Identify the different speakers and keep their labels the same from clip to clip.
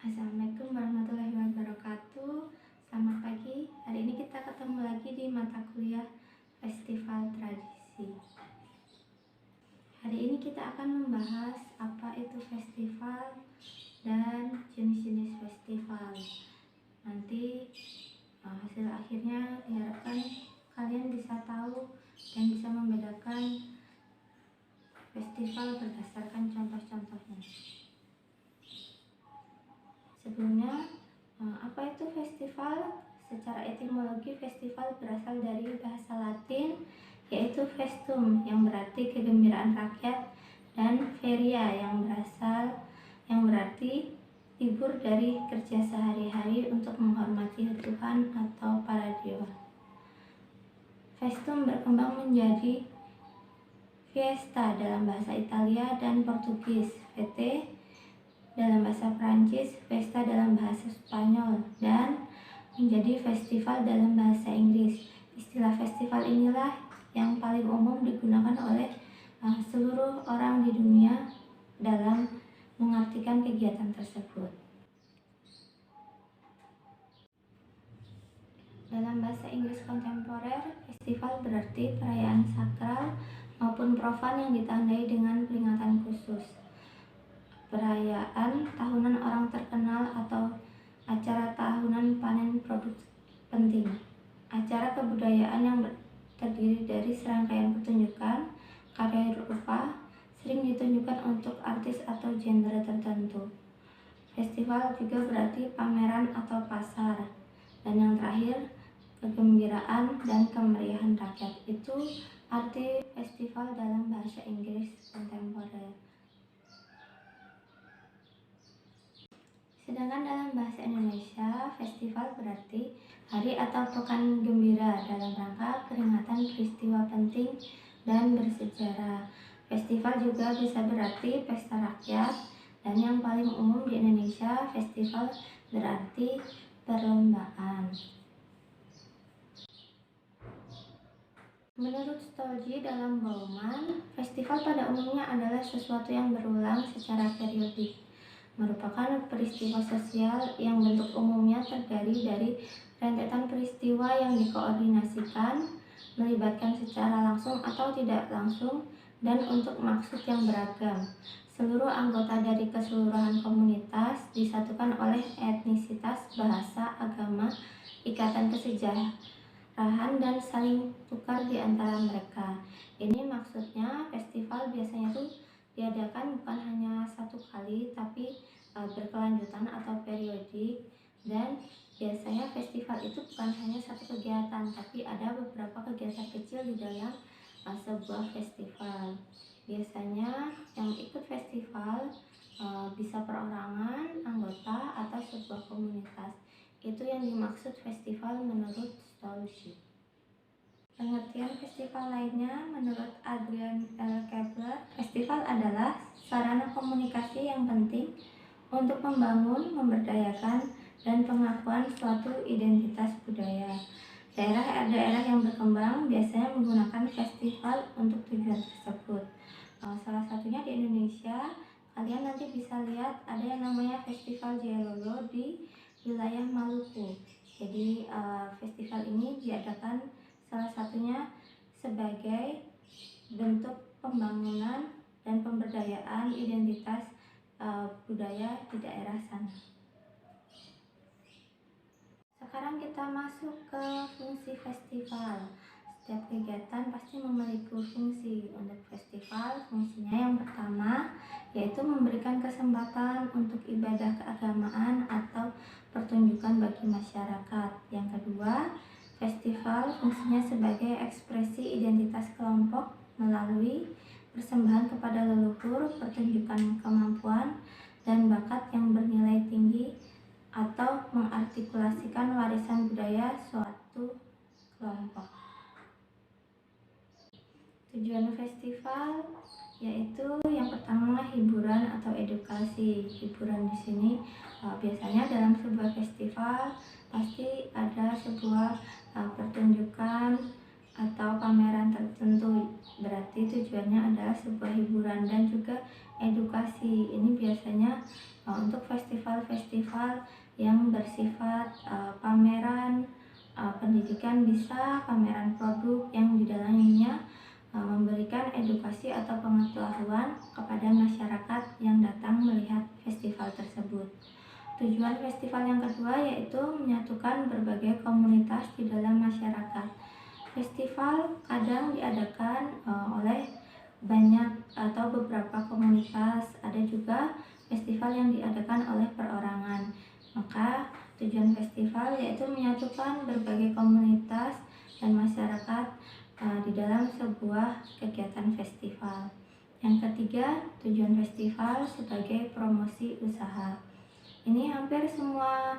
Speaker 1: Assalamualaikum warahmatullahi wabarakatuh. Selamat pagi. Hari ini kita ketemu lagi di mata kuliah Festival Tradisi. Hari ini kita akan membahas apa itu festival dan jenis-jenis festival. Nanti hasil akhirnya diharapkan kalian bisa tahu dan bisa membedakan festival berdasarkan contoh-contohnya. Sebelumnya, apa itu festival? Secara etimologi, festival berasal dari bahasa Latin, yaitu festum, yang berarti kegembiraan rakyat, dan feria, yang berarti libur dari kerja sehari-hari untuk menghormati Tuhan atau para dewa. Festum berkembang menjadi fiesta dalam bahasa Italia dan Portugis, fete dalam bahasa Prancis, festa dalam bahasa Spanyol, dan menjadi festival dalam bahasa Inggris. Istilah festival inilah yang paling umum digunakan oleh seluruh orang di dunia dalam mengartikan kegiatan tersebut. Dalam bahasa Inggris kontemporer, festival berarti perayaan sakral maupun profan yang ditandai dengan peringatan khusus. Perayaan tahunan orang terkenal atau acara tahunan panen produk penting. Acara kebudayaan yang terdiri dari serangkaian pertunjukan karya rupa sering ditunjukkan untuk artis atau genre tertentu. Festival juga berarti pameran atau pasar. Dan yang terakhir, kegembiraan dan kemeriahan rakyat. Itu arti festival dalam bahasa Inggris kontemporer. Sedangkan dalam bahasa Indonesia, festival berarti hari atau pekan gembira dalam rangka peringatan peristiwa penting dan bersejarah. Festival juga bisa berarti pesta rakyat, dan yang paling umum di Indonesia, festival berarti perlombaan. Menurut Stolji dalam Bauman, festival pada umumnya adalah sesuatu yang berulang secara periodik, merupakan peristiwa sosial yang bentuk umumnya terdiri dari rentetan peristiwa yang dikoordinasikan, melibatkan secara langsung atau tidak langsung, dan untuk maksud yang beragam. Seluruh anggota dari keseluruhan komunitas disatukan oleh etnisitas, bahasa, agama, ikatan kesejarahan, dan saling tukar di antara mereka. Ini maksudnya festival biasanya tuh diadakan bukan hanya satu kali, tapi berkelanjutan atau periodik. Dan biasanya festival itu bukan hanya satu kegiatan, tapi ada beberapa kegiatan kecil di dalam sebuah festival. Biasanya yang ikut festival bisa perorangan, anggota, atau sebuah komunitas. Itu yang dimaksud festival menurut Stolji. Pengertian festival lainnya menurut Adrian L. Kepler, festival adalah sarana komunikasi yang penting untuk membangun, memberdayakan, dan pengakuan suatu identitas budaya. Daerah-daerah yang berkembang biasanya menggunakan festival untuk tujuan tersebut. Salah satunya di Indonesia, kalian nanti bisa lihat ada yang namanya Festival Jayalolo di wilayah Maluku. Jadi festival ini diadakan salah satunya sebagai bentuk pembangunan dan pemberdayaan identitas budaya di daerah sana. Sekarang kita masuk ke fungsi festival. Setiap kegiatan pasti memiliki fungsi. Untuk festival, fungsinya yang pertama yaitu memberikan kesempatan untuk ibadah keagamaan atau pertunjukan bagi masyarakat. Yang kedua, festival fungsinya sebagai ekspresi identitas kelompok melalui persembahan kepada leluhur, pertunjukan kemampuan dan bakat yang bernilai tinggi, atau mengartikulasikan warisan budaya suatu kelompok. Tujuan festival yaitu yang pertama hiburan atau edukasi. Hiburan di sini biasanya dalam sebuah festival pasti ada sebuah pertunjukan atau pameran tertentu, berarti tujuannya adalah sebuah hiburan. Dan juga edukasi. Ini biasanya untuk festival-festival yang bersifat pameran pendidikan, bisa pameran produk yang di dalamnya memberikan edukasi atau pengetahuan kepada masyarakat yang datang melihat festival tersebut. Tujuan festival yang kedua yaitu menyatukan berbagai komunitas di dalam masyarakat. Festival kadang diadakan oleh banyak atau beberapa komunitas, ada juga festival yang diadakan oleh perorangan. Maka tujuan festival yaitu menyatukan berbagai komunitas dan masyarakat di dalam sebuah kegiatan festival. Yang ketiga, tujuan festival sebagai promosi usaha. Ini hampir semua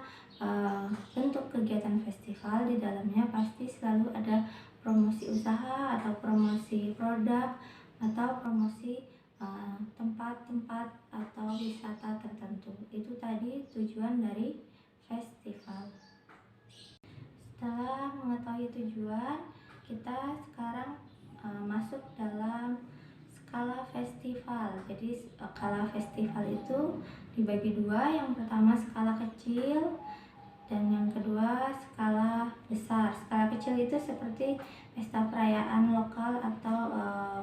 Speaker 1: bentuk kegiatan festival di dalamnya pasti selalu ada promosi usaha atau promosi produk atau promosi tempat-tempat atau wisata tertentu. Itu tadi tujuan dari festival. Setelah mengetahui tujuan, kita sekarang masuk dalam skala festival. Jadi skala festival itu dibagi dua. Yang pertama skala kecil dan yang kedua skala besar. Skala kecil itu seperti pesta perayaan lokal atau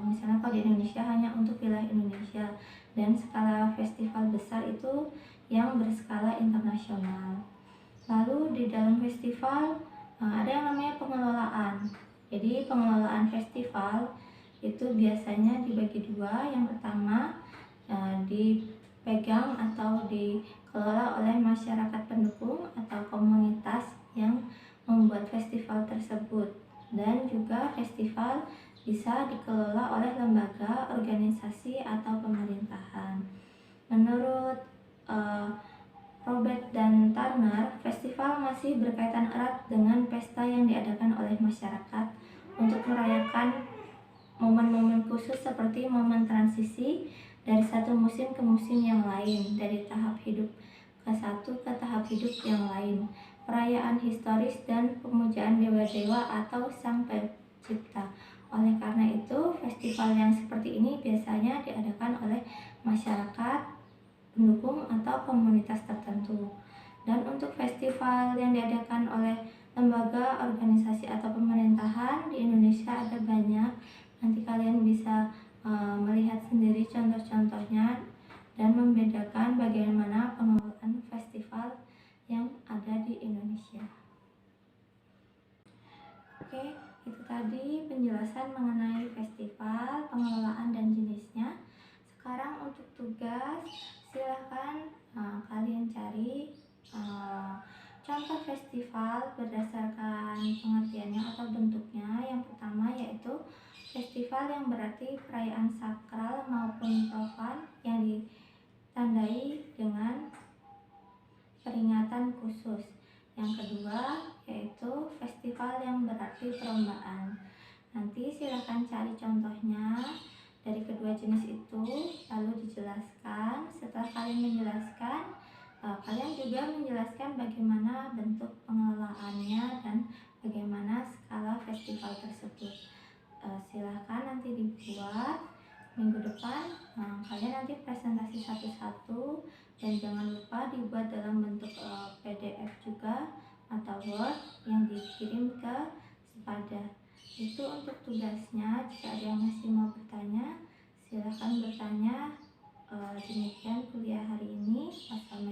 Speaker 1: misalnya kalau di Indonesia hanya untuk wilayah Indonesia. Dan skala festival besar itu yang berskala internasional. Lalu di dalam festival ada yang namanya pengelolaan. Jadi pengelolaan festival itu biasanya dibagi dua. Yang pertama dipegang atau dikelola oleh masyarakat pendukung atau komunitas yang membuat festival tersebut, dan juga festival bisa dikelola oleh lembaga, organisasi atau pemerintahan. Menurut Robert dan Turner, festival masih berkaitan erat dengan pesta yang diadakan oleh masyarakat untuk merayakan momen-momen khusus seperti momen transisi dari satu musim ke musim yang lain, dari tahap hidup ke satu ke tahap hidup yang lain, perayaan historis dan pemujaan dewa-dewa atau sang pencipta. Oleh karena itu, festival yang seperti ini biasanya diadakan oleh masyarakat pendukung atau komunitas tertentu. Dan untuk festival yang diadakan oleh lembaga, organisasi atau pemerintahan di Indonesia ada banyak. Nanti kalian bisa melihat sendiri contoh-contohnya dan membedakan bagaimana pengelolaan festival yang ada di Indonesia. Oke, itu tadi penjelasan mengenai festival, pengelolaan dan jenisnya. Sekarang untuk tugas, silahkan kalian cari contoh festival berdasarkan pengertiannya atau bentuknya. Yang pertama yaitu festival yang berarti perayaan sakral maupun profan yang ditandai dengan peringatan khusus. Yang kedua yaitu festival yang berarti perlombaan. Nanti silahkan cari contohnya dari kedua jenis itu, lalu dijelaskan. Setelah kalian menjelaskan, kalian juga menjelaskan bagaimana bentuk pengelolaannya dan bagaimana skala festival tersebut. Silahkan nanti dibuat minggu depan. Kalian nanti presentasi satu-satu, dan jangan lupa dibuat dalam bentuk PDF juga atau Word yang dikirim ke Sepada. Itu untuk tugasnya. Jika ada yang masih mau bertanya, silahkan bertanya. Demikian kuliah hari ini. Wassalamualaikum.